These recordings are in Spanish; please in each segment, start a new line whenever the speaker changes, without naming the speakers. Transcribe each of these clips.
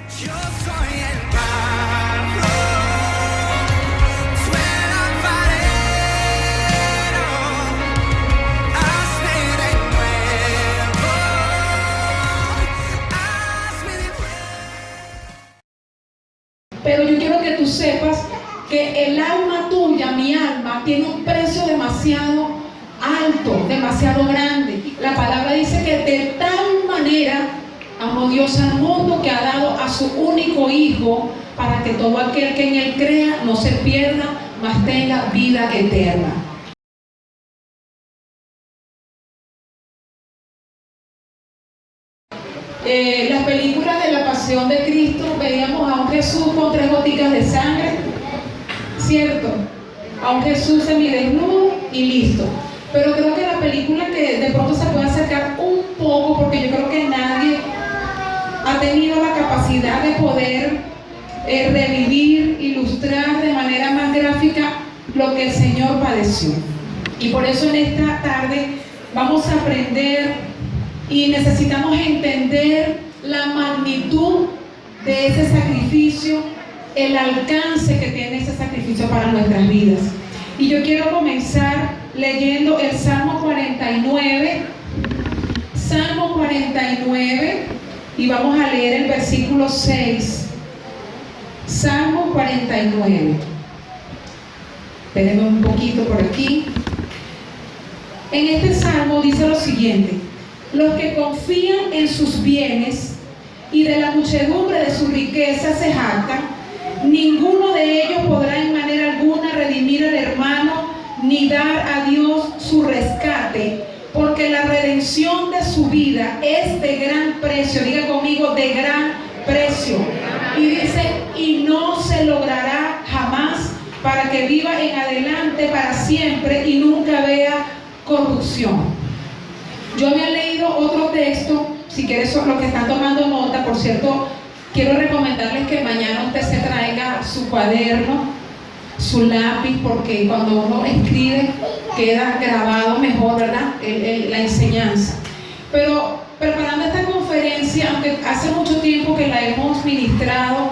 Yo soy el barro, suena alfarero, hazme de nuevo, hazme de nuevo.
Pero yo quiero que tú sepas que el alma tuya, mi alma, tiene un precio demasiado alto, demasiado grande. La palabra dice que de tal manera amó Dios al mundo que ha dado a su único Hijo para que todo aquel que en Él crea no se pierda, mas tenga vida eterna. Las películas de la Pasión de Cristo veíamos a un Jesús con 3 goticas de sangre, ¿cierto? A un Jesús semidesnudo y listo. Pero creo que la película que de pronto se puede acercar un poco, porque yo creo que nadie ha tenido la capacidad de poder revivir, ilustrar de manera más gráfica lo que el Señor padeció. Y por eso en esta tarde vamos a aprender y necesitamos entender la magnitud de ese sacrificio, el alcance que tiene ese sacrificio para nuestras vidas. Y yo quiero comenzar leyendo el Salmo 49, Salmo 49, y vamos a leer el versículo 6. Salmo 49. Tenemos un poquito por aquí. En este salmo dice lo siguiente: los que confían en sus bienes y de la muchedumbre de su riqueza se jactan, ninguno de ellos podrá en manera alguna redimir al hermano ni dar a Dios su rescate, porque la redención de su vida es de gran precio. Diga conmigo, de gran precio. Y dice, y no se logrará jamás, para que viva en adelante para siempre y nunca vea corrupción. Yo había leído otro texto, si quieres, los que están tomando nota, por cierto, quiero recomendarles que mañana usted se traiga su cuaderno, su lápiz, porque cuando uno escribe queda grabado mejor, ¿verdad? La enseñanza. Pero preparando esta conferencia, aunque hace mucho tiempo que la hemos ministrado,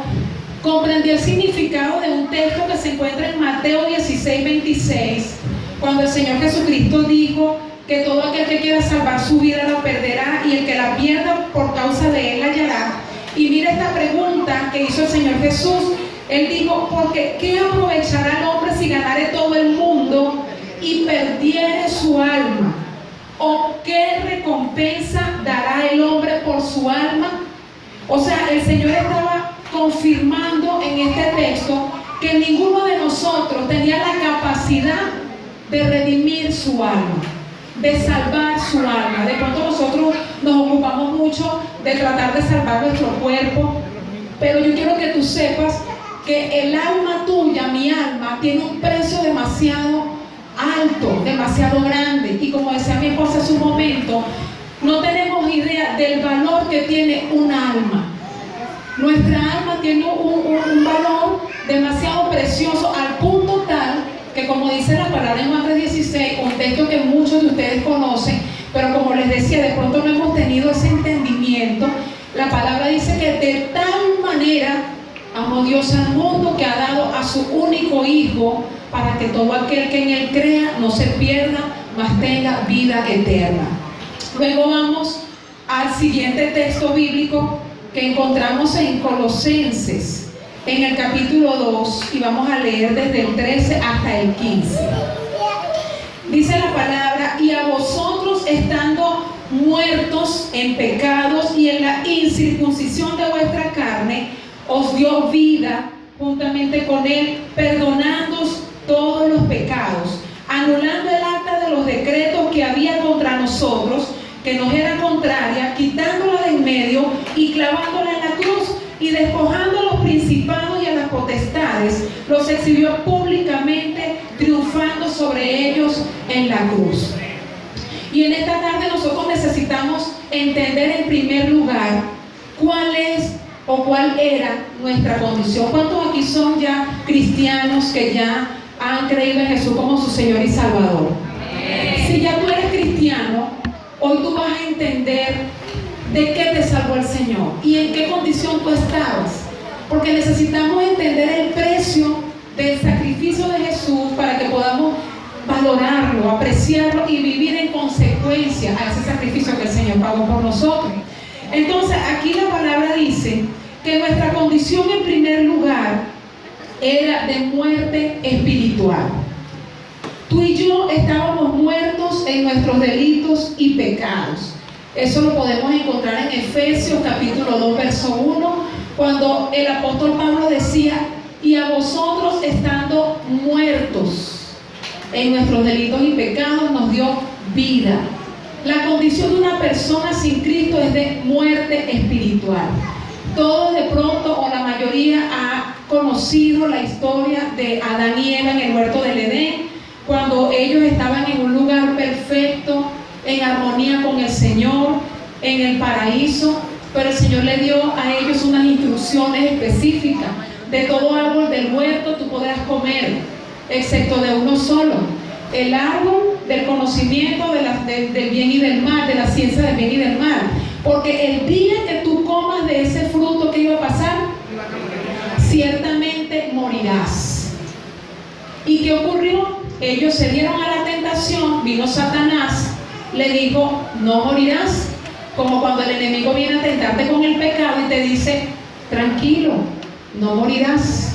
comprendí el significado de un texto que se encuentra en Mateo 16:26, cuando el Señor Jesucristo dijo que todo aquel que quiera salvar su vida la perderá, y el que la pierda por causa de él la hallará. Y mira esta pregunta que hizo el Señor Jesús. Él dijo, porque ¿qué aprovechará el hombre si ganare todo el mundo y perdiere su alma? ¿O qué recompensa dará el hombre por su alma? O sea, el Señor estaba confirmando en este texto que ninguno de nosotros tenía la capacidad de redimir su alma, de salvar su alma. De pronto nosotros nos ocupamos mucho de tratar de salvar nuestro cuerpo, pero yo quiero que tú sepas que el alma tuya, mi alma, tiene un precio demasiado alto, demasiado grande. Y como decía mi esposa hace un momento, no tenemos idea del valor que tiene un alma. Nuestra alma tiene un valor demasiado precioso, al punto tal que, como dice la palabra en Juan 3:16, un texto que muchos de ustedes conocen, pero como les decía, de pronto no hemos tenido ese entendimiento. La palabra dice que de tal manera amó Dios al mundo que ha dado a su único Hijo para que todo aquel que en Él crea no se pierda, mas tenga vida eterna. Luego vamos al siguiente texto bíblico que encontramos en Colosenses, en el capítulo 2, y vamos a leer desde el 13 hasta el 15. Dice la palabra, y a vosotros estando muertos en pecados y en la incircuncisión de vuestra carne, os dio vida juntamente con Él, perdonándoos todos los pecados, anulando el acta de los decretos que había contra nosotros, que nos era contraria, quitándola de en medio y clavándola en la cruz, y despojando a los principados y a las potestades, los exhibió públicamente, triunfando sobre ellos en la cruz. Y en esta tarde nosotros necesitamos entender en primer lugar cuál es o cuál era nuestra condición. ¿Cuántos aquí son ya cristianos que ya han creído en Jesús como su Señor y Salvador? Si ya tú eres cristiano, hoy tú vas a entender de qué te salvó el Señor y en qué condición tú estabas. Porque necesitamos entender el precio del sacrificio de Jesús para que podamos valorarlo, apreciarlo y vivir en consecuencia a ese sacrificio que el Señor pagó por nosotros. Entonces, aquí la palabra dice que nuestra condición en primer lugar era de muerte espiritual. Tú y yo estábamos muertos en nuestros delitos y pecados. Eso lo podemos encontrar en Efesios capítulo 2, verso 1, cuando el apóstol Pablo decía: y a vosotros estando muertos en nuestros delitos y pecados nos dio vida. La condición de una persona sin Cristo es de muerte espiritual. Todos de pronto, o la mayoría, ha conocido la historia de Adán y Eva en el huerto del Edén, cuando ellos estaban en un lugar perfecto, en armonía con el Señor, en el paraíso, pero el Señor le dio a ellos unas instrucciones específicas. De todo árbol del huerto tú podrás comer, excepto de uno solo, el árbol del conocimiento del bien y del mal, de la ciencia del bien y del mal, porque el día que tú comas de ese fruto, ¿qué iba a pasar? Ciertamente morirás. ¿Y qué ocurrió? Ellos se dieron a la tentación, vino Satanás, le dijo: no morirás. Como cuando el enemigo viene a tentarte con el pecado y te dice: tranquilo, no morirás.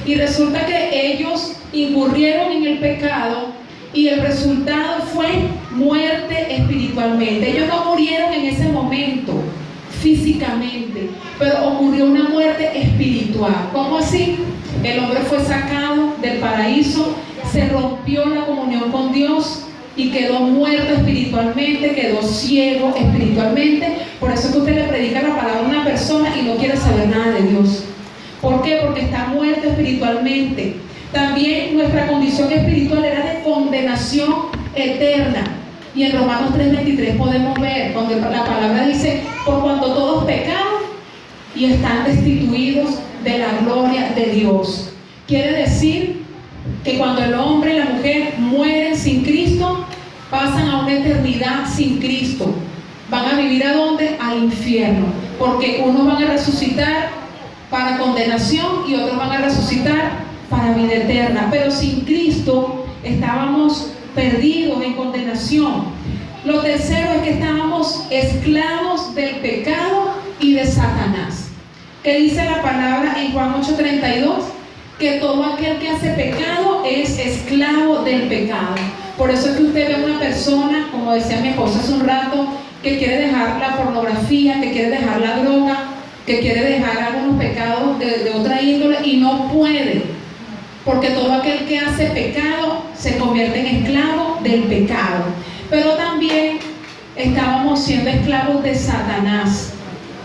Y resulta que ellos incurrieron en el pecado y el resultado fue muerte espiritualmente. Ellos no murieron en ese momento físicamente, pero ocurrió una muerte espiritual. ¿Cómo así? El hombre fue sacado del paraíso, se rompió la comunión con Dios y quedó muerto espiritualmente, quedó ciego espiritualmente. Por eso es que usted le predica la palabra a una persona y no quiere saber nada de Dios. ¿Por qué? Porque está muerto espiritualmente. También nuestra condición espiritual era de condenación eterna. Y en Romanos 3:23 podemos ver, cuando la palabra dice: por cuanto todos pecaron y están destituidos de la gloria de Dios. Quiere decir que cuando el hombre y la mujer mueren sin Cristo, pasan a una eternidad sin Cristo. ¿Van a vivir a dónde? Al infierno. Porque unos van a resucitar para condenación y otros van a resucitar para vida eterna. Pero sin Cristo estábamos perdidos en condenación. Lo tercero es que estábamos esclavos del pecado y de Satanás. ¿Qué dice la palabra en Juan 8:32? Que todo aquel que hace pecado es esclavo del pecado. Por eso es que usted ve a una persona, como decía mi esposa hace un rato, que quiere dejar la pornografía, que quiere dejar la droga, que quiere dejar algunos pecados de otra índole y no puede, porque todo aquel que hace pecado se convierte en esclavo del pecado. Pero también estábamos siendo esclavos de Satanás,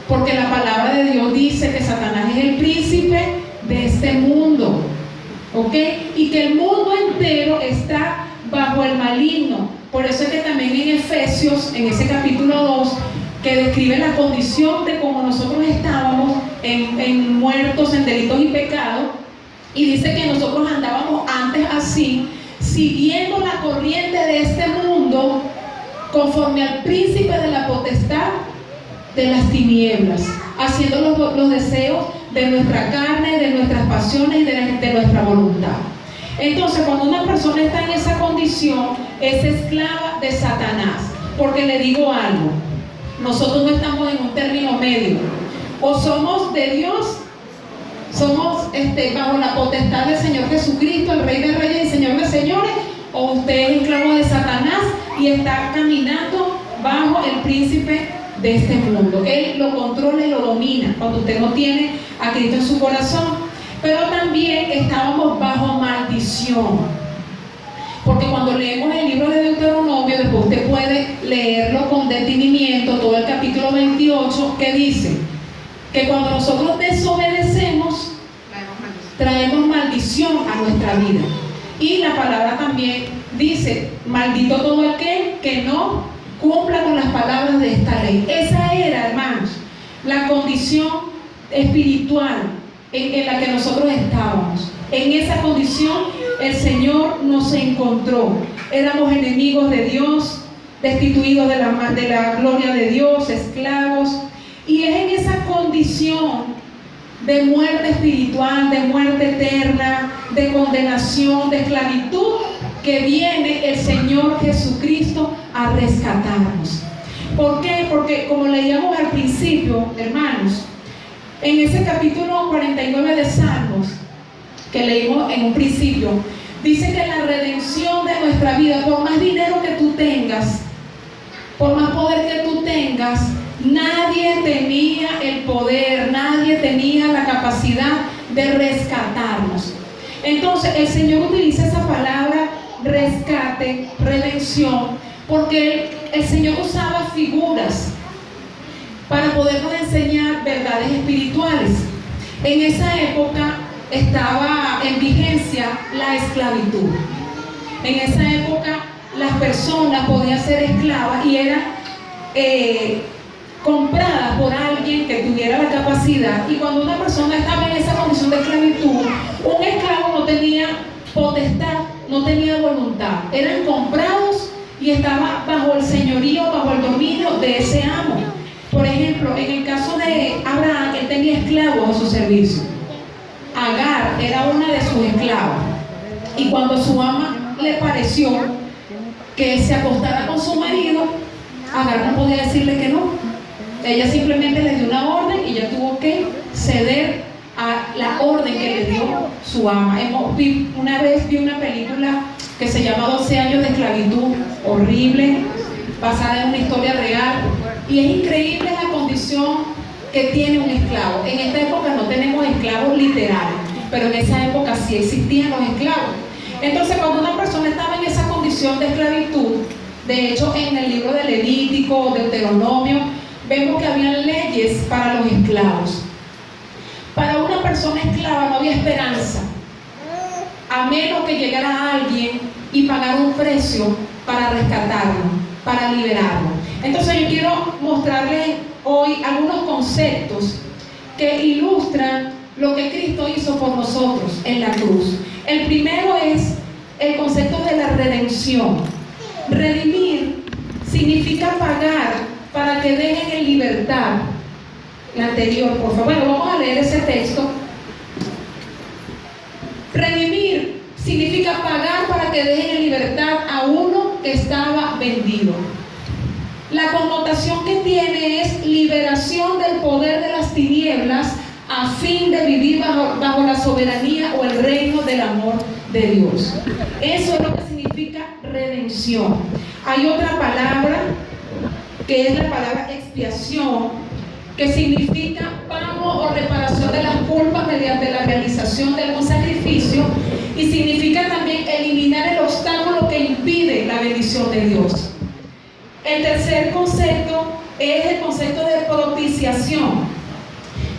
porque la palabra de Dios dice que Satanás es el príncipe de este mundo, ¿ok? Y que el mundo entero está bajo el maligno. Por eso es que también en Efesios, en ese capítulo 2, que describe la condición de cómo nosotros estábamos en muertos en delitos y pecados, y dice que nosotros andábamos antes así, siguiendo la corriente de este mundo, conforme al príncipe de la potestad de las tinieblas, haciendo los deseos de nuestra carne, de nuestras pasiones y de nuestra voluntad. Entonces, cuando una persona está en esa condición, es esclava de Satanás. Porque le digo algo, nosotros no estamos en un término medio. O somos de Dios, somos bajo la potestad del Señor Jesucristo, el Rey de Reyes y Señor de Señores, o usted es esclavo de Satanás y está caminando bajo el príncipe de este mundo. Él lo controla y lo domina cuando usted no tiene a Cristo en su corazón. Pero también estábamos bajo maldición, porque cuando leemos el libro de Deuteronomio, después usted puede leerlo con detenimiento, todo el capítulo 28, que dice que cuando nosotros desobedecemos, traemos maldición a nuestra vida. Y la palabra también dice: maldito todo aquel que no cumpla con las palabras de esta ley. Esa era, hermanos, la condición espiritual en la que nosotros estábamos. En esa condición el Señor nos encontró. Éramos enemigos de Dios, destituidos de la gloria de Dios, esclavos. Y es en esa condición de muerte espiritual, de muerte eterna, de condenación, de esclavitud, que viene el Señor Jesucristo a rescatarnos. ¿Por qué? Porque como leíamos al principio, hermanos, en ese capítulo 49 de Salmos, que leímos en un principio, dice que la redención de nuestra vida, por más dinero que tú tengas, por más poder que tú tengas, nadie tenía el poder, nadie tenía la capacidad de rescatarnos. Entonces el Señor utiliza esa palabra rescate, redención, porque el Señor usaba figuras para podernos enseñar verdades espirituales. En esa época estaba en vigencia la esclavitud. En esa época las personas podían ser esclavas y eran compradas por alguien que tuviera la capacidad. Y cuando una persona estaba en esa condición de esclavitud, un esclavo no tenía potestad, no tenía voluntad. Eran comprados y estaban bajo el señorío, bajo el dominio de ese amo. Por ejemplo, en el caso de Abraham, él tenía esclavos a su servicio. Agar era una de sus esclavas. Y cuando su ama le pareció que se acostara con su marido, Agar no podía decirle que no. Ella simplemente le dio una orden y ella tuvo que ceder a la orden que le dio su ama. Una vez vi una película que se llama 12 años de esclavitud, horrible, basada en una historia real, y es increíble la condición que tiene un esclavo. En esta época no tenemos esclavos literales, pero en esa época sí existían los esclavos. Entonces, cuando una persona estaba en esa condición de esclavitud, de hecho en el libro de Levítico, Deuteronomio, vemos que había leyes para los esclavos. Para una persona esclava no había esperanza, a menos que llegara alguien y pagara un precio para rescatarlo, para liberarlo. Entonces yo quiero mostrarles hoy algunos conceptos que ilustran lo que Cristo hizo por nosotros en la cruz. El primero es el concepto de la redención. Redimir significa pagar para que dejen en libertad. La anterior, por favor. Bueno, vamos a leer ese texto. Redimir significa pagar para que dejen en libertad a uno que estaba vendido. La connotación que tiene es liberación del poder de las tinieblas a fin de vivir bajo la soberanía o el reino del amor de Dios. Eso es lo que significa redención. Hay otra palabra que es la palabra expiación, que significa pago o reparación de las culpas mediante la realización de algún sacrificio, y significa también eliminar el obstáculo que impide la bendición de Dios. El tercer concepto es el concepto de propiciación,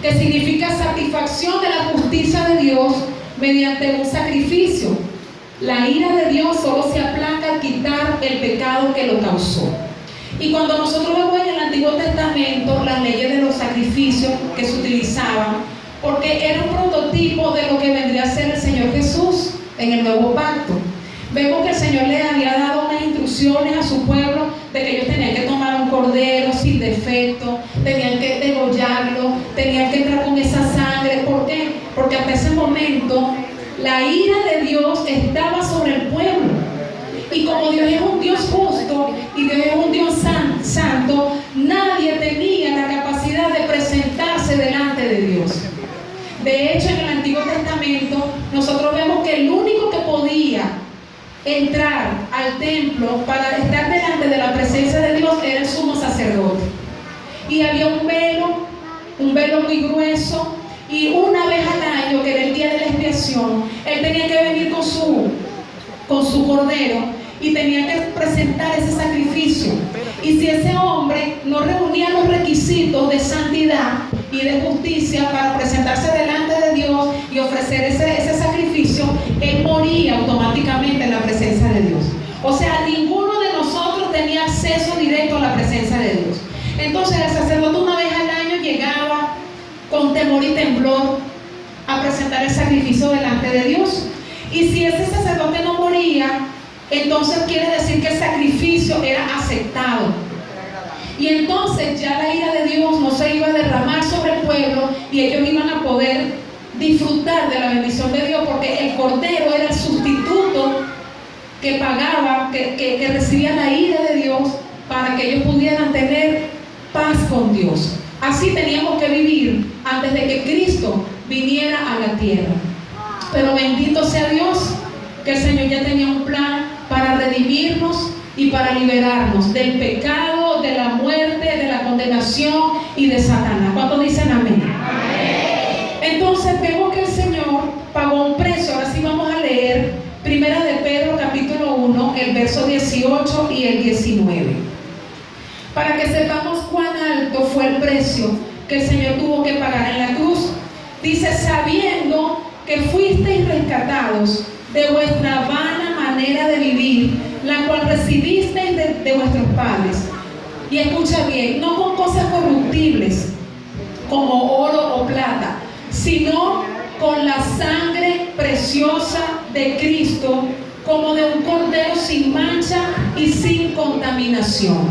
que significa satisfacción de la justicia de Dios mediante un sacrificio. La ira de Dios solo se aplaca al quitar el pecado que lo causó. Y cuando nosotros vemos en el Antiguo Testamento las leyes de los sacrificios que se utilizaban, porque era un prototipo de lo que vendría a ser el Señor Jesús en el Nuevo Pacto. Vemos que el Señor les había dado unas instrucciones a su pueblo de que ellos tenían que tomar un cordero sin defecto, tenían que degollarlo, tenían que entrar con esa sangre. ¿Por qué? Porque hasta ese momento la ira de Dios estaba sobre el pueblo. Y como Dios es un Dios justo y Dios es un Dios santo, nadie tenía la capacidad de presentarse delante de Dios. De hecho, en el Antiguo Testamento nosotros vemos que el único que podía entrar al templo para estar delante de la presencia de Dios era el sumo sacerdote. Y había un velo muy grueso, y una vez al año, que era el día de la expiación, él tenía que venir con su cordero y tenía que presentar ese sacrificio. Y si ese hombre no reunía los requisitos de santidad y de justicia para presentarse delante de Dios y ofrecer ese sacrificio, él moría automáticamente en la presencia de Dios. O sea, ninguno de nosotros tenía acceso directo a la presencia de Dios. Entonces el sacerdote una vez al año llegaba con temor y temblor a presentar el sacrificio delante de Dios. Y si ese sacerdote no moría, entonces quiere decir que el sacrificio era aceptado. Y entonces ya la ira de Dios no se iba a derramar sobre el pueblo y ellos iban a poder disfrutar de la bendición de Dios, porque el cordero era el sustituto que pagaba, que recibía la ira de Dios para que ellos pudieran tener paz con Dios. Así teníamos que vivir antes de que Cristo viniera a la tierra. Pero bendito sea Dios, que el Señor ya tenía un plan para redimirnos y para liberarnos del pecado, de la muerte, de la condenación y de Satanás. ¿Cuántos dicen amén? Entonces vemos que el Señor pagó un precio. Ahora sí vamos a leer Primera de Pedro capítulo 1, el verso 18 y el 19. Para que sepamos cuán alto fue el precio que el Señor tuvo que pagar en la cruz. Dice, sabiendo que fuisteis rescatados de vuestra vana manera de vivir, la cual recibisteis de vuestros padres. Y escucha bien, no con cosas corruptibles, como oro o plata, sino con la sangre preciosa de Cristo, como de un cordero sin mancha y sin contaminación.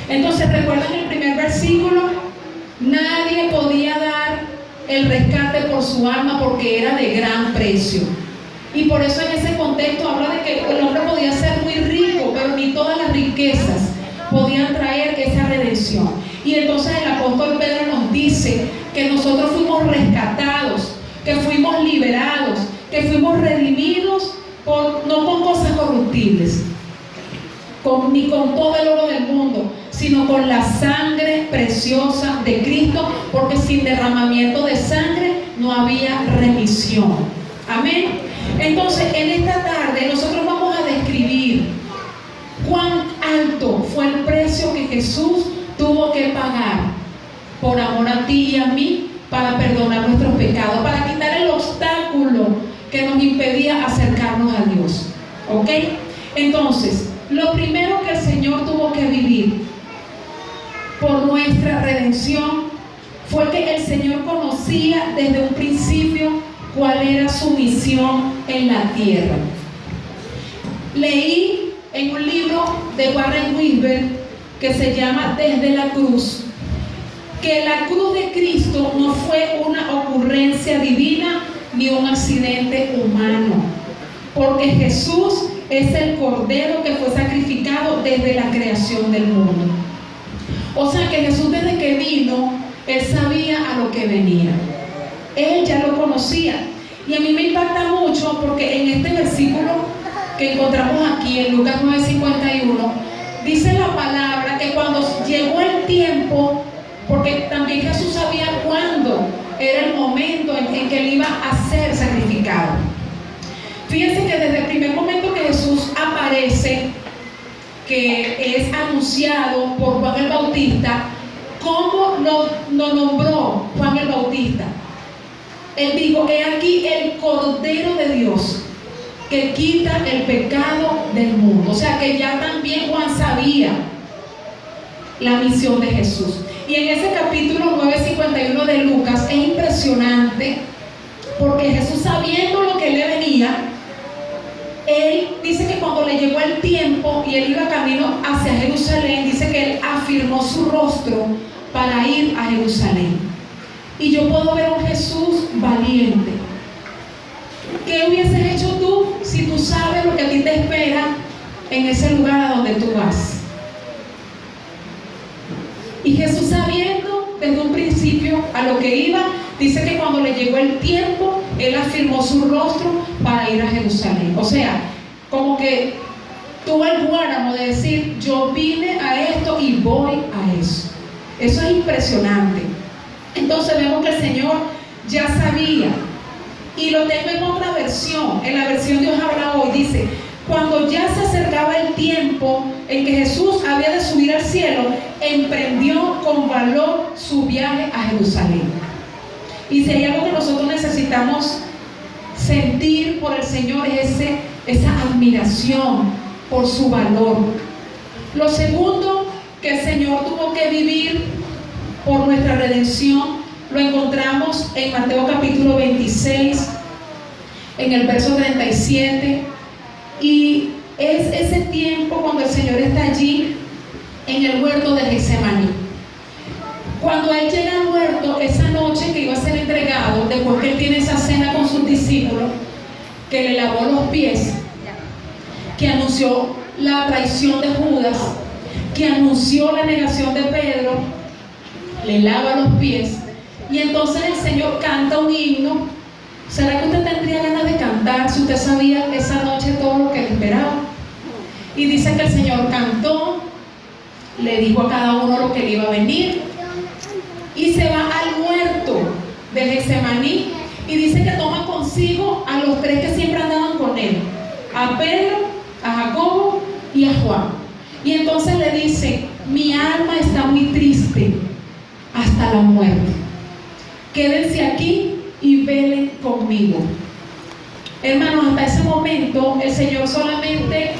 Entonces, ¿recuerdan el primer versículo? Nadie podía dar el rescate por su alma porque era de gran precio. Y por eso en ese contexto habla de que el hombre podía ser muy rico, pero ni todas las riquezas podían traer esa redención. Y entonces el apóstol Pedro nos dice que nosotros fuimos rescatados, que fuimos liberados, que fuimos redimidos no con cosas corruptibles, ni con todo el oro del mundo, sino con la sangre preciosa de Cristo, porque sin derramamiento de sangre no había remisión. Amén. Entonces, en esta tarde nosotros vamos a describir cuán alto fue el precio que Jesús tuvo que pagar por amor a ti y a mí, para perdonar nuestros pecados, para quitar el obstáculo que nos impedía acercarnos a Dios. ¿Ok? Entonces, lo primero que el Señor tuvo que vivir por nuestra redención fue que el Señor conocía desde un principio cuál era su misión en la tierra. Leí en un libro de Warren Wiersbe que se llama Desde la Cruz, que la cruz de Cristo no fue una ocurrencia divina ni un accidente humano, porque Jesús es el cordero que fue sacrificado desde la creación del mundo. O sea que Jesús, desde que vino, Él sabía a lo que venía. Él ya lo conocía. Y a mí me impacta mucho porque en este versículo que encontramos aquí en Lucas 9:51 dice la palabra que cuando llegó el tiempo, porque también Jesús sabía cuándo era el momento en que Él iba a ser sacrificado. Fíjense que desde el primer momento que Jesús aparece, que es anunciado por Juan el Bautista, ¿cómo lo nombró Juan el Bautista? Él dijo, he aquí el Cordero de Dios que quita el pecado del mundo. O sea que ya también Juan sabía la misión de Jesús. Y en ese capítulo 9:51 de Lucas es impresionante, porque Jesús, sabiendo lo que le venía, Él dice que cuando le llegó el tiempo y Él iba camino hacia Jerusalén, dice que Él afirmó su rostro para ir a Jerusalén. Y yo puedo ver a un Jesús valiente. ¿Qué hubieses hecho tú si tú sabes lo que a ti te espera en ese lugar a donde tú vas? Y Jesús, sabiendo desde un principio a lo que iba, dice que cuando le llegó el tiempo, Él afirmó su rostro para ir a Jerusalén. O sea, como que tuvo el guáramo de decir, yo vine a esto y voy a eso. Eso es impresionante. Entonces vemos que el Señor ya sabía. Y lo tengo en otra versión, en la versión Dios habla hoy, dice, cuando ya se acercaba el tiempo en que Jesús había de subir al cielo, emprendió con valor su viaje a Jerusalén. Y si hay algo que nosotros necesitamos sentir por el Señor, es esa admiración por su valor. Lo segundo que el Señor tuvo que vivir por nuestra redención, lo encontramos en Mateo capítulo 26, en el verso 37. Y es ese tiempo cuando el Señor está allí en el huerto de Getsemaní. Cuando Él llega al huerto, esa noche que iba a ser entregado, después que Él tiene esa cena con sus discípulos, que le lavó los pies, que anunció la traición de Judas, que anunció la negación de Pedro, le lava los pies, y entonces el Señor canta un himno. ¿Será que usted tendría ganas de cantar si usted sabía esa noche todo lo que le esperaba? Y dice que el Señor cantó, le dijo a cada uno lo que le iba a venir, y se va al huerto de Getsemaní, y dice que toma consigo a los tres que siempre andaban con él, a Pedro, a Jacobo y a Juan. Y entonces le dice: mi alma está muy triste hasta la muerte. Quédense aquí y velen conmigo. Hermanos, hasta ese momento el Señor solamente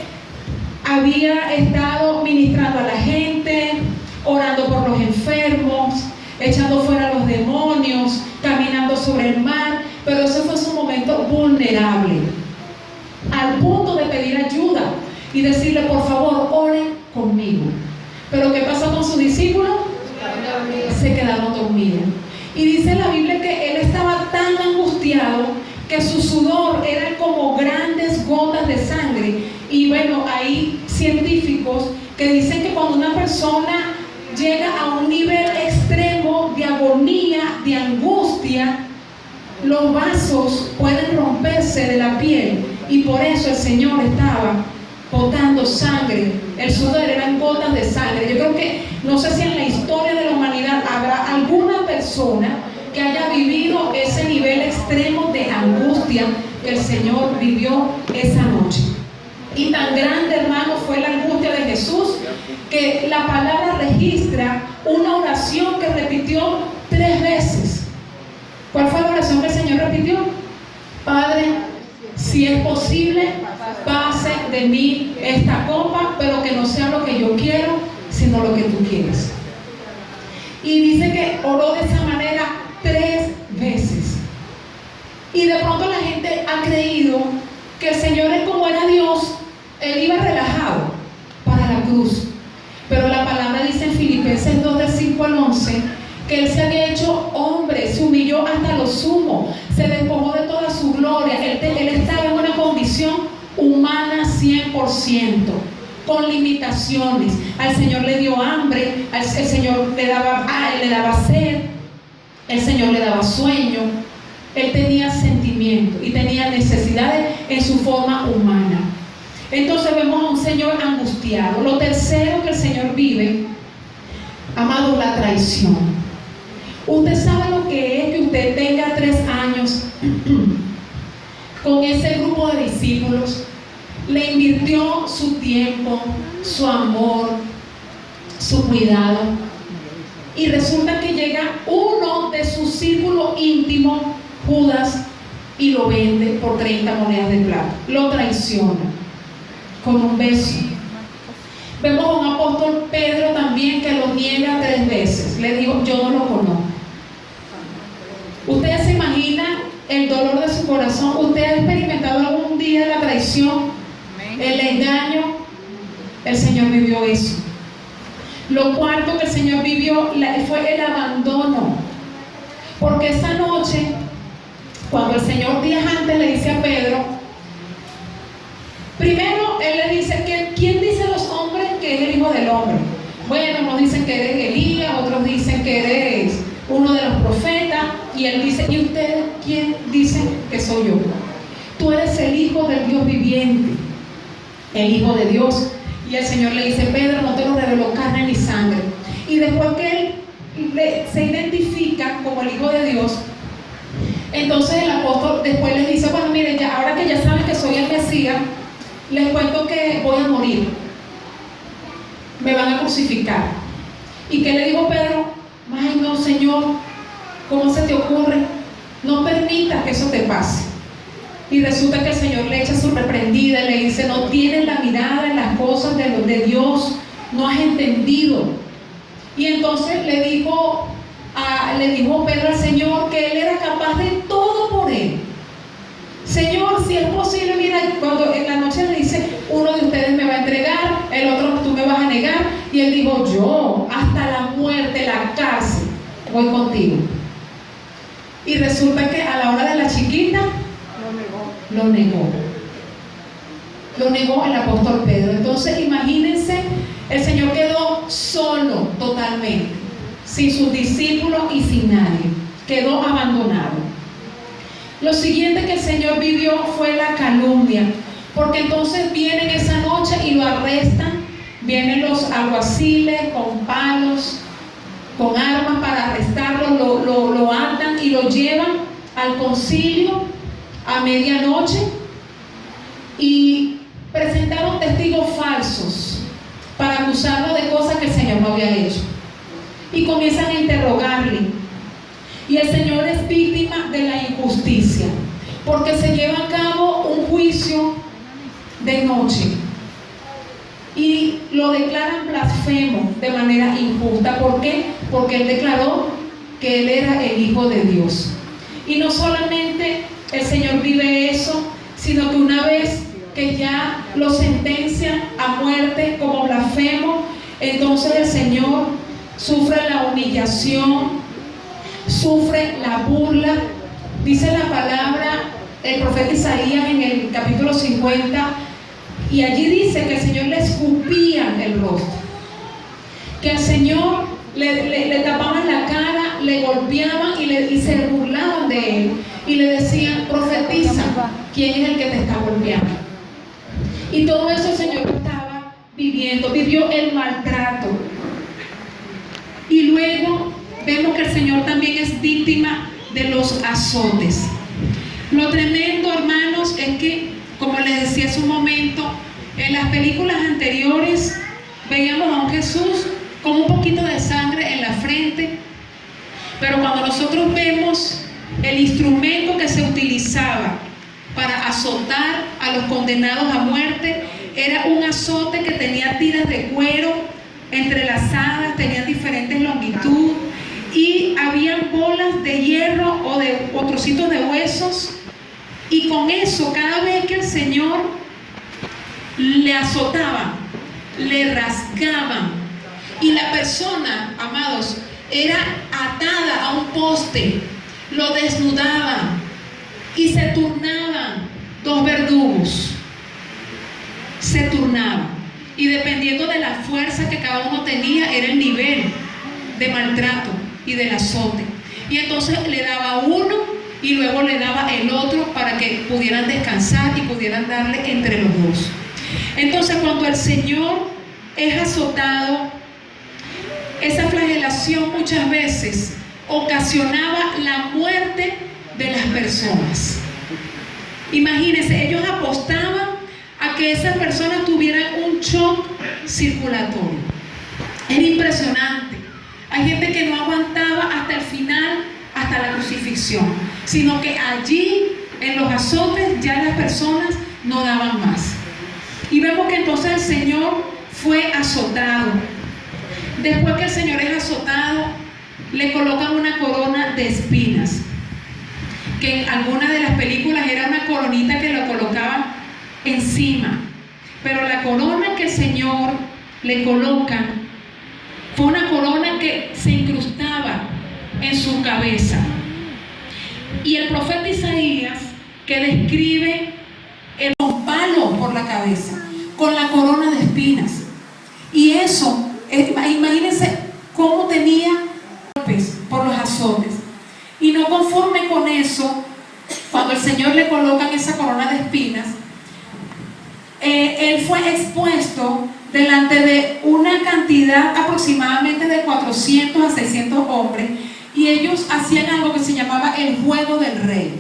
había estado ministrando a la gente, orando por los enfermos, echando fuera a los demonios, caminando sobre el mar, pero ese fue su momento vulnerable, al punto de pedir ayuda y decirle: por favor, oren conmigo. Pero ¿qué pasó con sus discípulos? Se quedaron dormidos. Y dice la Biblia que él estaba tan angustiado que su sudor era como grandes gotas de sangre. Y bueno, hay científicos que dicen que cuando una persona llega a un nivel extremo de agonía, de angustia, los vasos pueden romperse de la piel, y por eso el Señor estaba botando sangre. El sudor eran gotas de sangre. Yo creo que, no sé si en la historia de la humanidad habrá alguna persona que haya vivido ese nivel extremo de angustia que el Señor vivió esa noche. Y tan grande, hermano, fue la angustia de Jesús, que la palabra registra una oración que repitió 3 veces. ¿Cuál fue la oración que el Señor repitió? Padre, si es posible, pase de mí esta copa, pero que no sea lo que yo quiero, sino lo que tú quieres. Y dice que oró de esa manera 3 veces. Y de pronto la gente ha creído que el Señor, como era Dios, Él iba relajado para la cruz. Pero la palabra dice en Filipenses 2, del 5 al 11, que Él se había hecho hombre, se humilló hasta lo sumo, se despojó de toda su gloria. Él estaba en una condición humana 100%, con limitaciones. Al Señor le dio hambre, el Señor le daba sed, el Señor le daba sueño. Él tenía sentimientos y tenía necesidades en su forma humana. Entonces vemos a un Señor angustiado. Lo tercero que el Señor vive, amado, la traición. Usted sabe lo que es que usted tenga 3 años con ese grupo de discípulos, le invirtió su tiempo, su amor, su cuidado, y resulta que llega uno de sus círculos íntimos, Judas, y lo vende por 30 monedas de plata. Lo traiciona con un beso. Vemos a un apóstol Pedro también que lo niega 3 veces. Le digo: yo no lo conozco. Ustedes se imaginan el dolor de su corazón. ¿Usted ha experimentado algún día la traición, el engaño? El Señor vivió eso. Lo cuarto que el Señor vivió fue el abandono. Porque esa noche, cuando el Señor días antes le dice a Pedro, primero Él le dice: ¿quién dicen los hombres que es el Hijo del Hombre? Bueno, unos dicen que eres Elías, otros dicen que eres uno de los profetas. Y Él dice: ¿y ustedes quién dicen que soy yo? Tú eres el Hijo del Dios viviente, el Hijo de Dios. Y el Señor le dice: Pedro, no te lo reveló carne ni sangre. Y después que Él se identifica como el Hijo de Dios, entonces el apóstol después les dice: bueno, miren, ya, ahora que ya saben que soy el Mesías, les cuento que voy a morir, me van a crucificar. ¿Y qué le dijo Pedro? Ay, no, Señor, ¿cómo se te ocurre? No permitas que eso te pase. Y resulta que el Señor le echa su reprendida y le dice: no tienes la mirada en las cosas de Dios, no has entendido. Y entonces le dijo Pedro al Señor que él era capaz de todo por él. Señor, si es posible, mira, cuando en la noche le dice uno de ustedes: yo, hasta la muerte, la cárcel, voy contigo. Y resulta que a la hora de la chiquita, lo negó. Lo negó el apóstol Pedro. Entonces imagínense, el Señor quedó solo totalmente, sin sus discípulos y sin nadie. Quedó abandonado. Lo siguiente que el Señor vivió fue la calumnia, porque entonces vienen esa noche y lo arrestan. Vienen los alguaciles con palos, con armas para arrestarlo, lo atan y lo llevan al concilio a medianoche y presentaron testigos falsos para acusarlo de cosas que el Señor no había hecho. Y comienzan a interrogarle. Y el Señor es víctima de la injusticia, porque se lleva a cabo un juicio de noche y lo declaran blasfemo de manera injusta. ¿Por qué? Porque él declaró que él era el Hijo de Dios. Y no solamente el Señor vive eso, sino que una vez que ya lo sentencian a muerte como blasfemo, entonces el Señor sufre la humillación, sufre la burla. Dice la palabra, el profeta Isaías en el capítulo 50, y allí dice que el Señor le escupía el rostro, que el Señor le tapaban la cara, le golpeaban y se burlaban de él y le decían: profetiza, ¿quién es el que te está golpeando? Y todo eso el Señor estaba viviendo, vivió el maltrato. Y luego vemos que el Señor también es víctima de los azotes. Lo tremendo, hermanos, es que, como les decía hace un momento, en las películas anteriores veíamos a un Jesús con un poquito de sangre en la frente, pero cuando nosotros vemos el instrumento que se utilizaba para azotar a los condenados a muerte, era un azote que tenía tiras de cuero entrelazadas, tenían diferentes longitudes y habían bolas de hierro o trocitos de huesos, y con eso, cada vez que el Señor le azotaban, le rasgaban, y la persona, amados, era atada a un poste, lo desnudaban y se turnaban dos verdugos, se turnaban, y dependiendo de la fuerza que cada uno tenía era el nivel de maltrato y del azote. Y entonces le daba uno y luego le daba el otro para que pudieran descansar y pudieran darle entre los dos. Entonces, cuando el Señor es azotado, esa flagelación muchas veces ocasionaba la muerte de las personas. Imagínense, ellos apostaban a que esas personas tuvieran un shock circulatorio. Era impresionante. Hay gente que no aguantaba hasta el final, hasta la crucifixión, sino que allí, en los azotes, ya las personas no daban más. Y vemos que entonces el Señor fue azotado. Después que el Señor es azotado, le colocan una corona de espinas, que en algunas de las películas era una coronita que lo colocaban encima, pero la corona que el Señor le coloca fue una corona que se incrustaba en su cabeza. Y el profeta Isaías, que describe un palo por la cabeza con la corona de espinas, y eso, imagínense cómo tenía golpes por los azotes. Y no conforme con eso, cuando el Señor le colocan esa corona de espinas, él fue expuesto delante de una cantidad aproximadamente de 400 a 600 hombres, y ellos hacían algo que se llamaba el juego del rey.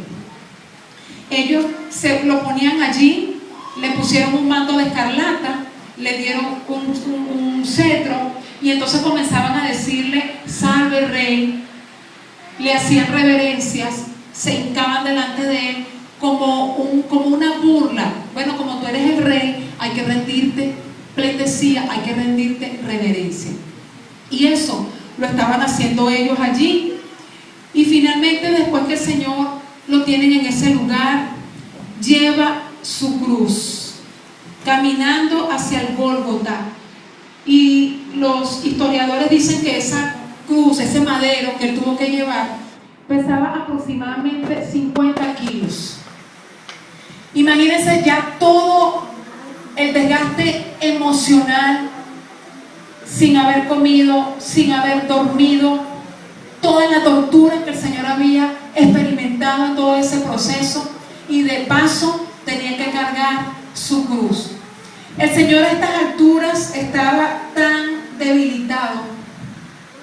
Ellos se lo ponían allí, le pusieron un manto de escarlata, le dieron un cetro, y entonces comenzaban a decirle: salve rey. Le hacían reverencias, se hincaban delante de él como una burla. Bueno, como tú eres el rey, hay que rendirte pleitesía, hay que rendirte reverencia. Y eso lo estaban haciendo ellos allí. Y finalmente, después que el Señor lo tienen en ese lugar, lleva su cruz caminando hacia el Gólgota, y los historiadores dicen que esa cruz, ese madero que él tuvo que llevar, pesaba aproximadamente 50 kilos. Imagínense ya todo el desgaste emocional, sin haber comido, sin haber dormido, toda la tortura que el Señor había experimentado en todo ese proceso, y de paso tenía que cargar su cruz. El Señor a estas alturas estaba tan debilitado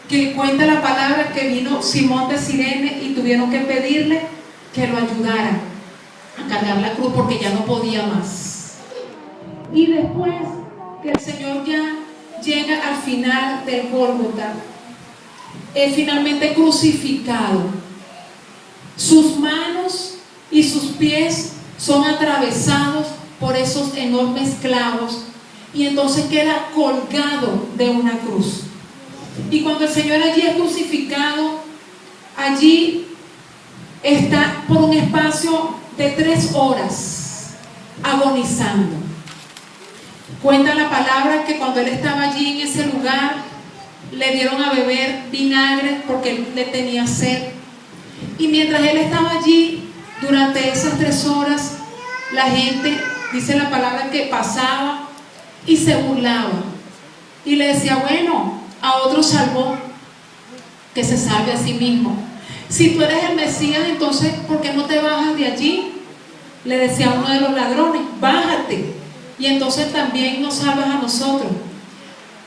que cuenta la palabra que vino Simón de Cirene y tuvieron que pedirle que lo ayudara a cargar la cruz porque ya no podía más. Y después que el Señor ya llega al final del Gólgota, es finalmente crucificado. Sus manos y sus pies son atravesados por esos enormes clavos y entonces queda colgado de una cruz. Y cuando el Señor allí es crucificado, allí está por un espacio de 3 horas agonizando. Cuenta la palabra que cuando él estaba allí en ese lugar, le dieron a beber vinagre porque él le tenía sed. Y mientras él estaba allí, durante esas 3 horas, la gente, dice la palabra, que pasaba y se burlaba. Y le decía, bueno, a otro salvó, que se salve a sí mismo. Si tú eres el Mesías, entonces, ¿por qué no te bajas de allí? Le decía uno de los ladrones, bájate, y entonces también nos salvas a nosotros.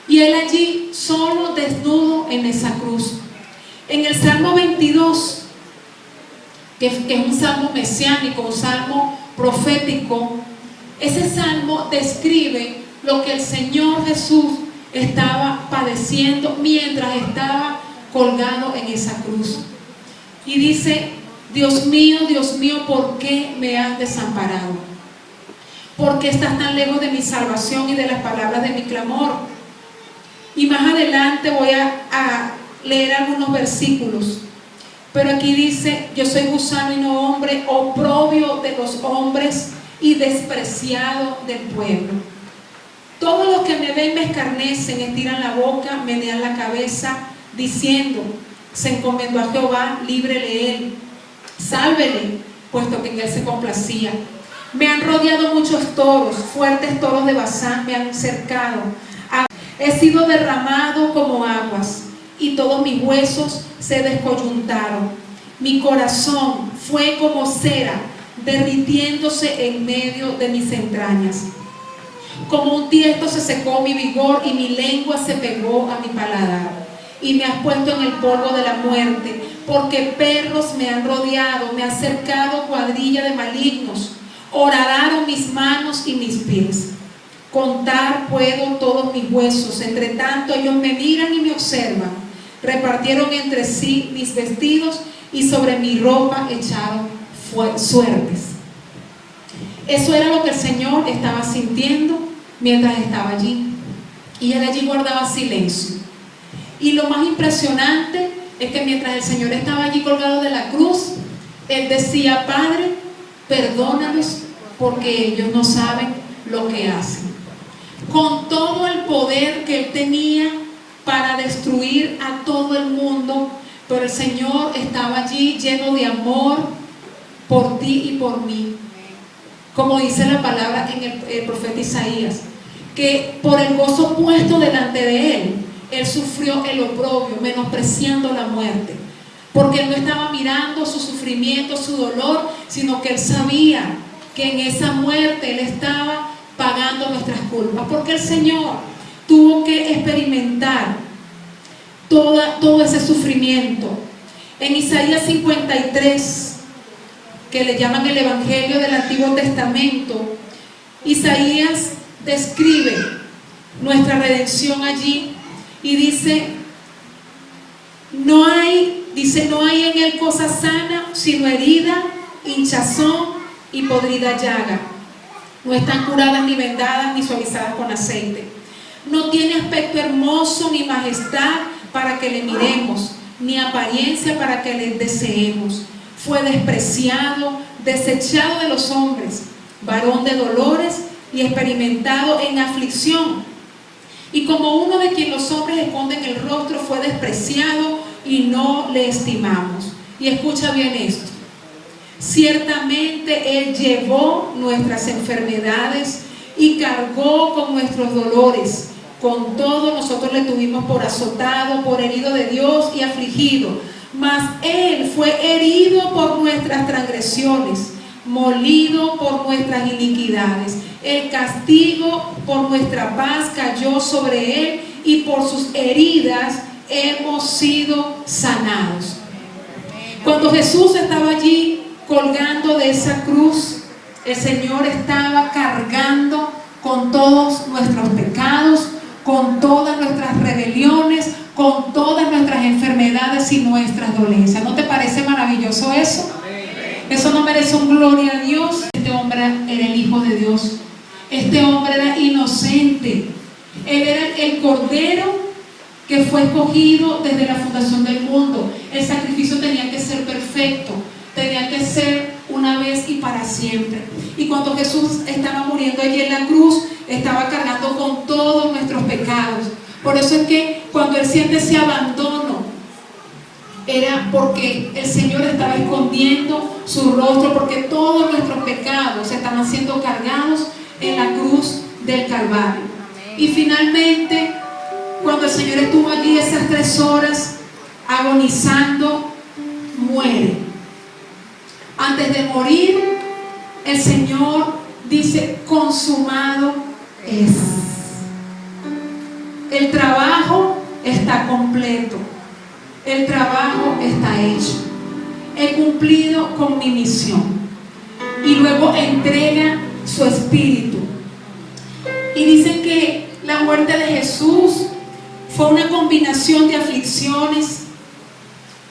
Y él allí, solo, desnudo en esa cruz. En el Salmo 22, que es un salmo mesiánico, un salmo profético, ese salmo describe lo que el Señor Jesús estaba padeciendo mientras estaba colgado en esa cruz. Y dice, Dios mío, ¿por qué me has desamparado? ¿Por qué estás tan lejos de mi salvación y de las palabras de mi clamor? Y más adelante voy a leer algunos versículos. Pero aquí dice, yo soy gusano y no hombre, oprobio de los hombres y despreciado del pueblo. Todos los que me ven me escarnecen, estiran la boca, menean la cabeza, diciendo, se encomendó a Jehová, líbrele él, sálvele, puesto que en él se complacía. Me han rodeado muchos toros, fuertes toros de Basán me han cercado. He sido derramado como aguas, y todos mis huesos se descoyuntaron. Mi corazón fue como cera, derritiéndose en medio de mis entrañas. Como un tiesto se secó mi vigor, y mi lengua se pegó a mi paladar. Y me has puesto en el polvo de la muerte, porque perros me han rodeado, me ha cercado cuadrilla de malignos. Horadaron mis manos y mis pies. Contar puedo todos mis huesos, entre tanto ellos me miran y me observan. Repartieron entre sí mis vestidos y sobre mi ropa echaron suertes. Eso era lo que el Señor estaba sintiendo mientras estaba allí. Y él allí guardaba silencio. Y lo más impresionante es que mientras el Señor estaba allí colgado de la cruz, él decía, Padre, perdónalos porque ellos no saben lo que hacen. Con todo el poder que él tenía para destruir a todo el mundo, pero el Señor estaba allí lleno de amor por ti y por mí. Como dice la palabra en el profeta Isaías, que por el gozo puesto delante de él sufrió el oprobio, menospreciando la muerte, porque él no estaba mirando su sufrimiento, su dolor, sino que él sabía que en esa muerte él estaba pagando nuestras culpas, porque el Señor tuvo que experimentar todo ese sufrimiento. En Isaías 53, que le llaman el Evangelio del Antiguo Testamento, Isaías describe nuestra redención allí y dice, no hay en él cosa sana, sino herida, hinchazón y podrida llaga. No están curadas ni vendadas ni suavizadas con aceite. No tiene aspecto hermoso ni majestad para que le miremos, ni apariencia para que le deseemos. Fue despreciado, desechado de los hombres, varón de dolores y experimentado en aflicción, Y como uno de quien los hombres esconden el rostro, fue despreciado y no le estimamos. Y escucha bien esto. Ciertamente Él llevó nuestras enfermedades y cargó con nuestros dolores. Con todo nosotros le tuvimos por azotado, por herido de Dios y afligido. Mas Él fue herido por nuestras transgresiones, molido por nuestras iniquidades. El castigo por nuestra paz cayó sobre Él y por sus heridas hemos sido sanados. Cuando Jesús estaba allí colgando de esa cruz, el Señor estaba cargando con todos nuestros pecados, con todas nuestras rebeliones, con todas nuestras enfermedades y nuestras dolencias. ¿No te parece maravilloso eso? Eso no merece un gloria a Dios. Este hombre era el Hijo de Dios. Este hombre era inocente. Él era el Cordero que fue escogido desde la fundación del mundo. El sacrificio tenía que ser perfecto, tenía que ser una vez y para siempre. Y cuando Jesús estaba muriendo allí en la cruz, estaba cargando con todos nuestros pecados. Por eso es que cuando Él siente ese abandono, era porque el Señor estaba escondiendo su rostro, porque todos nuestros pecados estaban siendo cargados en la cruz del Calvario. Y finalmente, cuando el Señor estuvo allí esas 3 horas agonizando, muere. Antes de morir, el Señor dice: consumado es. El trabajo está completo. El trabajo está hecho. He cumplido con mi misión. Y luego entrega su espíritu. Y dicen que la muerte de Jesús fue una combinación de aflicciones.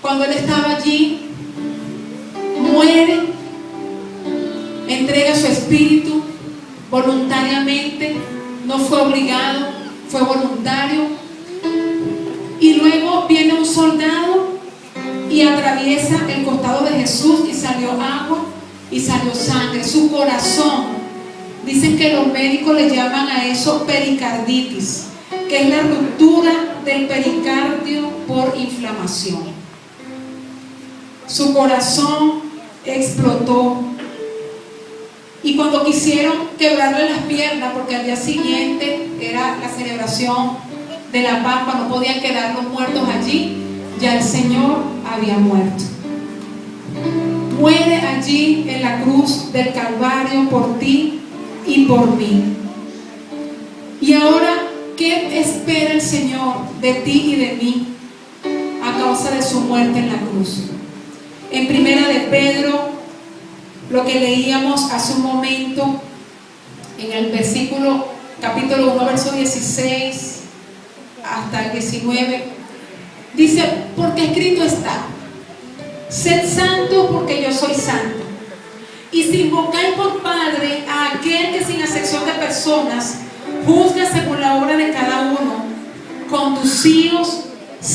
Cuando Él estaba allí, muere, entrega su espíritu voluntariamente, no fue obligado, fue voluntario. Y luego viene un soldado y atraviesa el costado de Jesús y salió agua y salió sangre. Su corazón, dicen que los médicos le llaman a eso pericarditis, que es la ruptura del pericardio por inflamación. Su corazón explotó. Y cuando quisieron quebrarle las piernas, porque al día siguiente era la celebración de la Pascua, no podían quedar los muertos allí, ya el Señor había muerto. Muere allí en la cruz del Calvario por ti y por mí. Y ahora, ¿qué espera el Señor de ti y de mí a causa de su muerte en la cruz? En Primera de Pedro, lo que leíamos hace un momento, en el versículo, capítulo 1, verso 16 hasta el 19, dice: porque escrito está: sed santos porque yo soy santo. Y si invocáis por Padre a aquel que sin acepción de personas juzga según la obra de cada uno, conducíos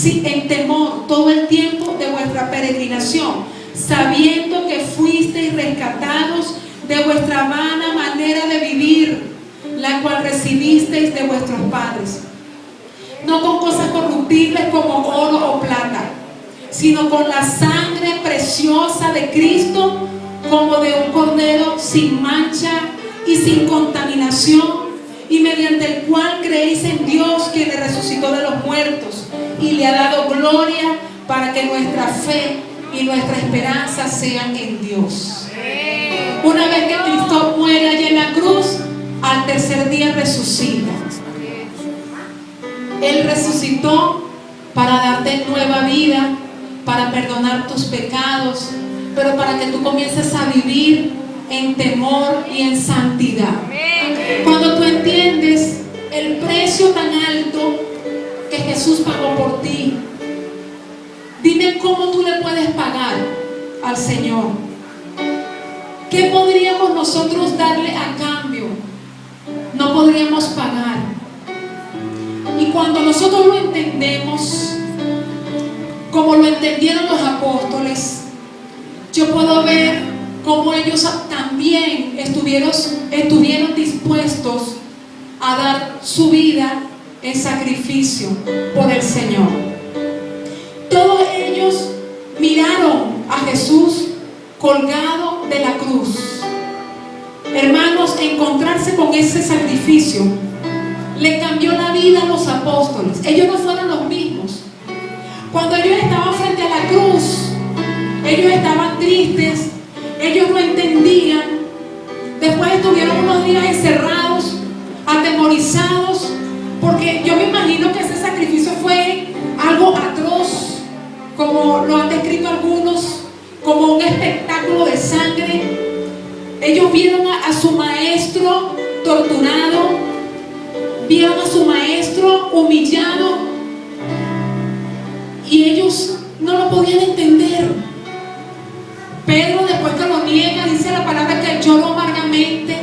en temor todo el tiempo de vuestra peregrinación, sabiendo que fuisteis rescatados de vuestra vana manera de vivir, la cual recibisteis de vuestros padres, no con cosas corruptibles como oro o plata, sino con la sangre preciosa de Cristo, como de un cordero sin mancha y sin contaminación, y mediante el cual creéis en Dios, quien le resucitó de los muertos y le ha dado gloria, para que nuestra fe y nuestra esperanza sean en Dios. Una vez que Cristo muere allí en la cruz, al tercer día resucita. Él resucitó para darte nueva vida, para perdonar tus pecados, pero para que tú comiences a vivir en temor y en santidad. Cuando tú entiendes el precio tan alto que Jesús pagó por ti, dime cómo tú le puedes pagar al Señor. ¿Qué podríamos nosotros darle a cambio? No podríamos pagar. Y cuando nosotros lo entendemos, como lo entendieron los apóstoles, yo puedo ver cómo ellos también estuvieron dispuestos a dar su vida en sacrificio por el Señor. Todos ellos miraron a Jesús colgado de la cruz. Hermanos, encontrarse con ese sacrificio le cambió la vida a los apóstoles. Ellos no fueron los mismos. Cuando ellos estaban frente a la cruz, ellos estaban tristes, ellos no entendían. Después estuvieron unos días encerrados, atemorizados, porque yo me imagino que ese sacrificio fue algo atroz, como lo han descrito algunos, como un espectáculo de sangre. Ellos vieron a su maestro torturado, vieron a su maestro humillado, y ellos no lo podían entender. Pedro, después que lo niega, dice la palabra que lloró amargamente.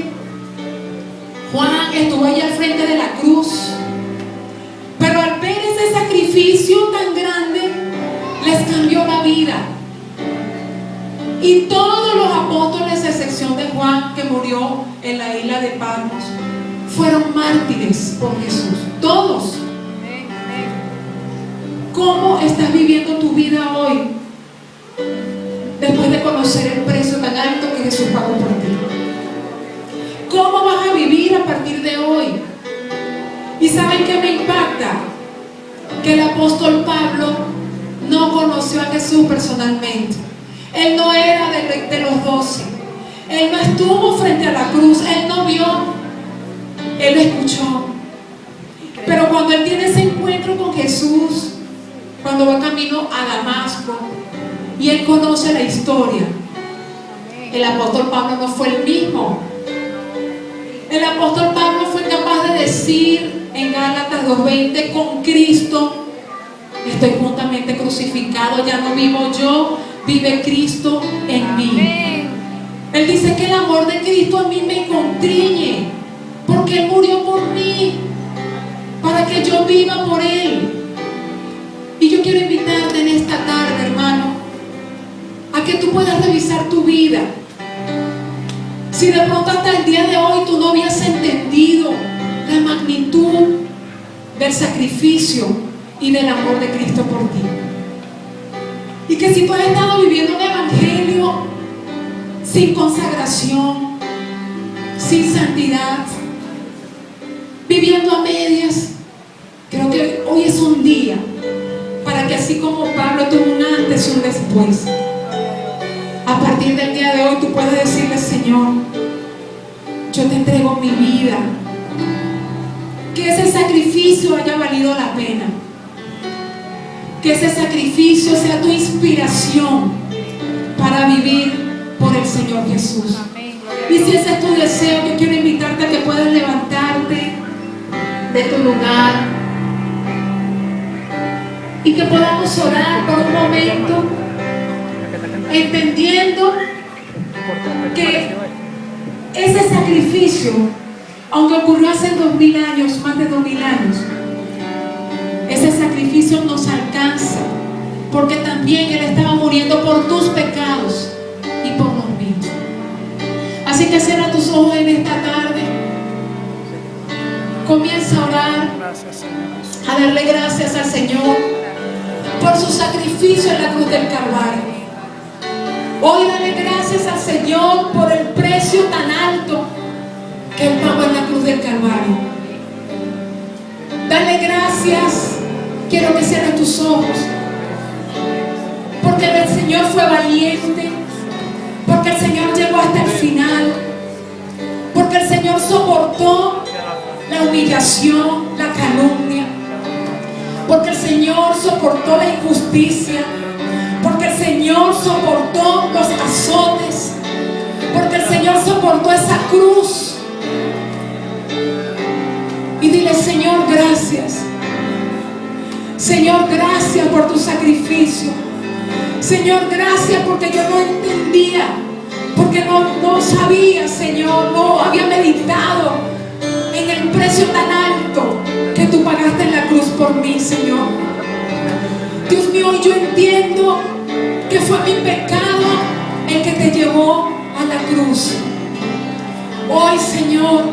Juan estuvo ahí al frente de la cruz, pero al ver ese sacrificio tan grande, les cambió la vida. Y todos los apóstoles, a excepción de Juan, que murió en la isla de Patmos, fueron mártires por Jesús. Todos. ¿Cómo estás viviendo tu vida hoy? Después de conocer el precio tan alto que Jesús pagó por ti. ¿Cómo vas a vivir a partir de hoy? ¿Y saben qué me impacta? Que el apóstol Pablo no conoció a Jesús personalmente. Él no era de los 12. Él no estuvo frente a la cruz. Él no vio. Él lo escuchó. Pero cuando él tiene ese encuentro con Jesús, cuando va camino a Damasco, y él conoce la historia, el apóstol Pablo no fue el mismo. El apóstol Pablo fue capaz de decir en Gálatas 2:20: con Cristo estoy juntamente crucificado, ya no vivo yo, vive Cristo en mí. Él dice que el amor de Cristo a mí me constriñe, porque Él murió por mí, para que yo viva por Él. Y yo quiero invitarte en esta tarde, hermano, a que tú puedas revisar tu vida. Si de pronto hasta el día de hoy tú no habías entendido la magnitud del sacrificio y del amor de Cristo por ti. Y que si tú has estado viviendo un evangelio sin consagración, sin santidad, viviendo a medias, creo que hoy es un día para que, así como Pablo tuvo un antes y un después, a partir del día de hoy tú puedas decirle: Señor, yo te entrego mi vida. Que ese sacrificio haya valido la pena. Que ese sacrificio sea tu inspiración para vivir por el Señor Jesús. Y si ese es tu deseo, yo quiero invitarte a que puedas levantarte de tu lugar y que podamos orar por un momento, entendiendo que ese sacrificio, aunque ocurrió hace 2000 años, más de 2000 años, ese sacrificio nos alcanza, porque también Él estaba muriendo por tus pecados y por los míos. Así que cierra tus ojos en esta tarde, comienza a orar, a darle gracias al Señor por su sacrificio en la cruz del Calvario. Hoy dale gracias al Señor por el precio tan alto que Él pagó en la cruz del Calvario. Dale gracias. Quiero que cierres tus ojos, porque el Señor fue valiente, porque el Señor llegó hasta el final, porque el Señor soportó la humillación, la calumnia, porque el Señor soportó la injusticia, porque el Señor soportó los azotes, porque el Señor soportó esa cruz. Y dile: Señor, gracias. Señor, gracias por tu sacrificio. Señor, gracias porque yo no entendía, porque no sabía, Señor, no había meditado en el precio tan alto que tú pagaste en la cruz por mí, Señor. Dios mío, yo entiendo que fue mi pecado el que te llevó a la cruz. Hoy, Señor,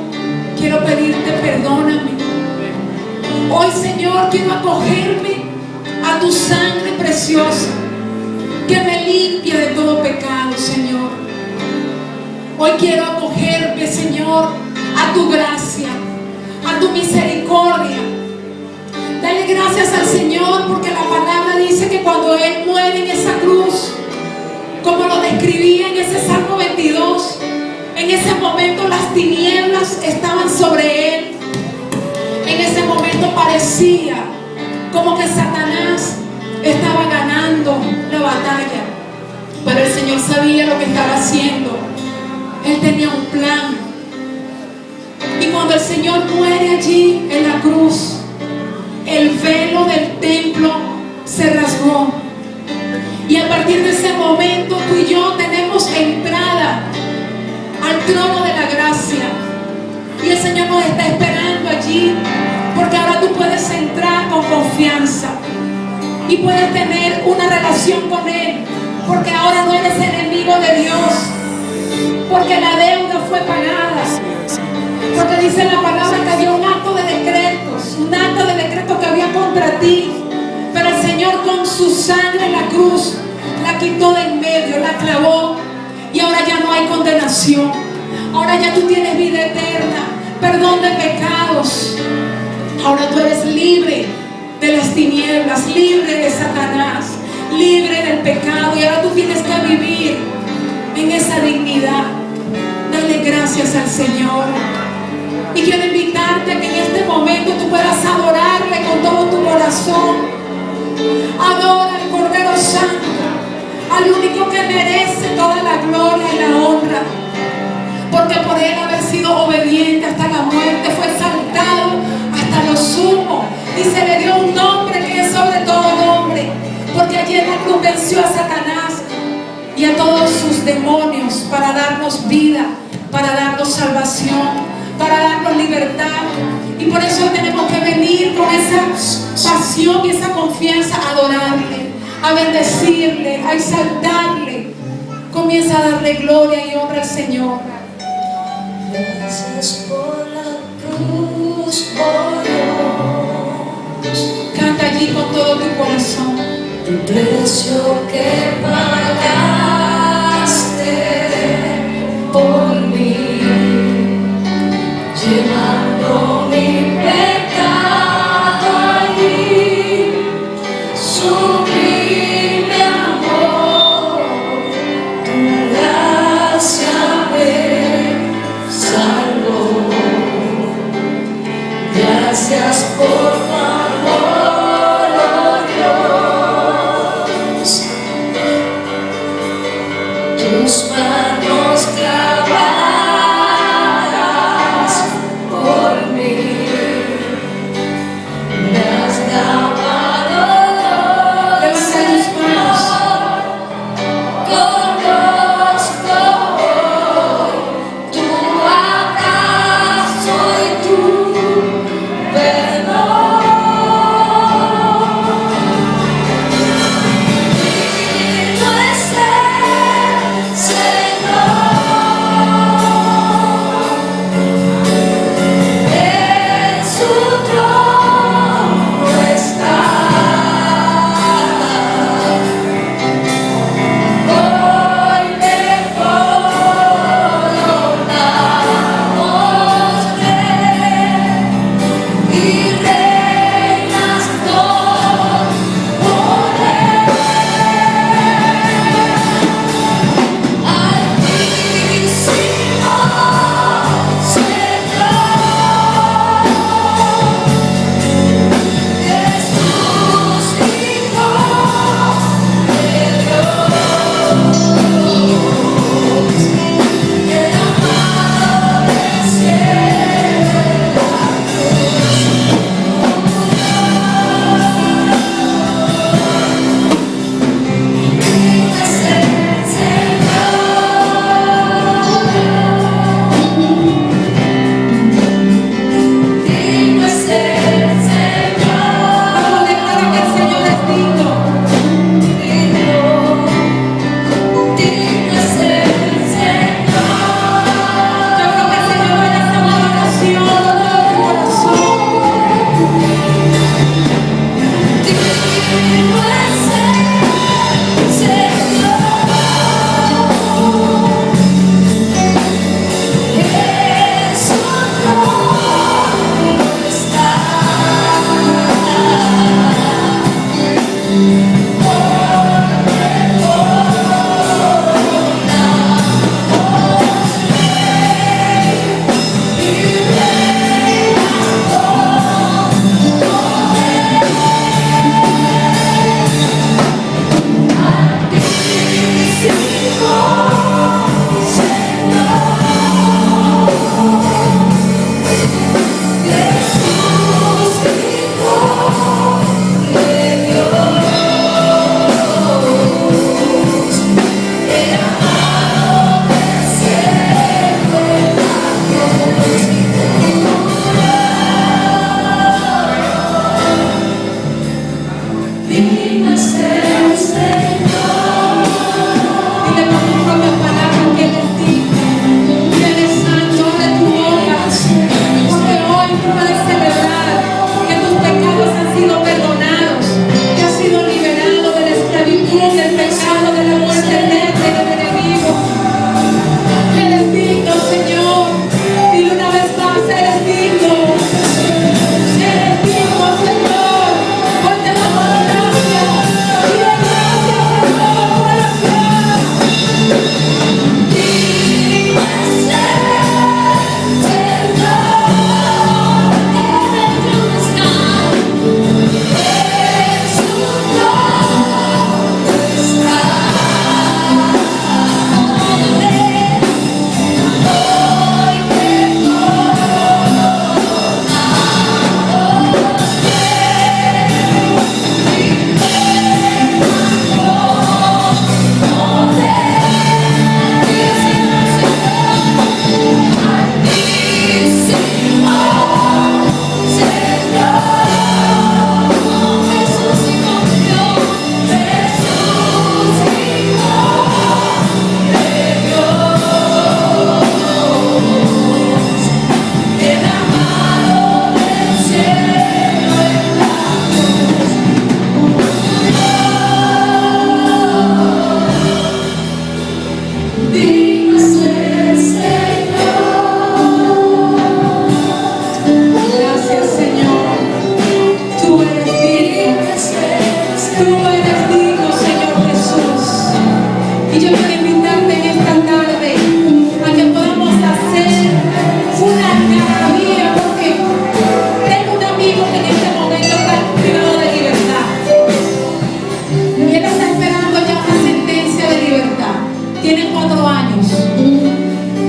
quiero pedirte: perdóname. Hoy, Señor, quiero acogerme a tu sangre preciosa que me limpia de todo pecado, Señor. Hoy quiero acogerme, Señor, a tu gracia, a tu misericordia. Dale gracias al Señor porque la palabra dice que cuando Él muere en esa cruz, como lo describía en ese Salmo 22, en ese momento las tinieblas estaban sobre Él. En ese momento parecía como que Satanás estaba ganando la batalla, pero el Señor sabía lo que estaba haciendo. Él tenía un plan. Y cuando el Señor muere allí en la cruz, el velo del templo se rasgó. Y a partir de ese momento tú y yo tenemos entrada al trono de la gracia. Y el Señor nos está esperando allí, porque ahora tú puedes entrar con confianza y puedes tener una relación con Él, porque ahora no eres enemigo de Dios, porque la deuda fue pagada, porque dice la palabra que había un acto de decretos que había contra ti, pero el Señor con su sangre en la cruz la quitó de en medio, la clavó, y ahora ya no hay condenación. Ahora ya tú tienes vida eterna, perdón de pecados. Ahora tú eres libre de las tinieblas, libre de Satanás, libre del pecado, y ahora tú tienes que vivir en esa dignidad. Dale gracias al Señor. Y quiero invitarte a que en este momento tú puedas adorarle con todo tu corazón. Adora al Cordero Santo, al único que merece toda la gloria y la honra, porque por Él haber sido obediente hasta la muerte fue exaltado hasta lo sumo, y se le dio un nombre que es sobre todo nombre, porque allí en la cruz venció a Satanás y a todos sus demonios para darnos vida, para darnos salvación, para darnos libertad. Y por eso tenemos que venir con esa pasión y esa confianza a adorarle, a bendecirle, a exaltarle. Comienza a darle gloria y honra al Señor.
Gracias por la cruz, oh Dios.
Canta allí con todo tu corazón.
El precio que pagaste por mí, llevando mi pecado allí, sublime amor, tu gracia me salvó. Gracias por tu amor, oh Dios. Tus manos clavadas por mí, me has lavado
Levanta tus manos.
conozco hoy tu abrazo y tu perdón. Digno es el Señor.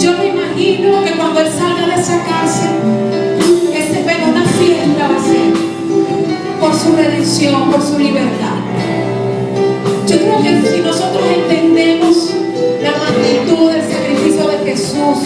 Yo me imagino que cuando Él salga de esa cárcel, ese pena una fiesta va a ser por su redención, por su libertad. Yo creo que si nosotros entendemos la magnitud del sacrificio de Jesús,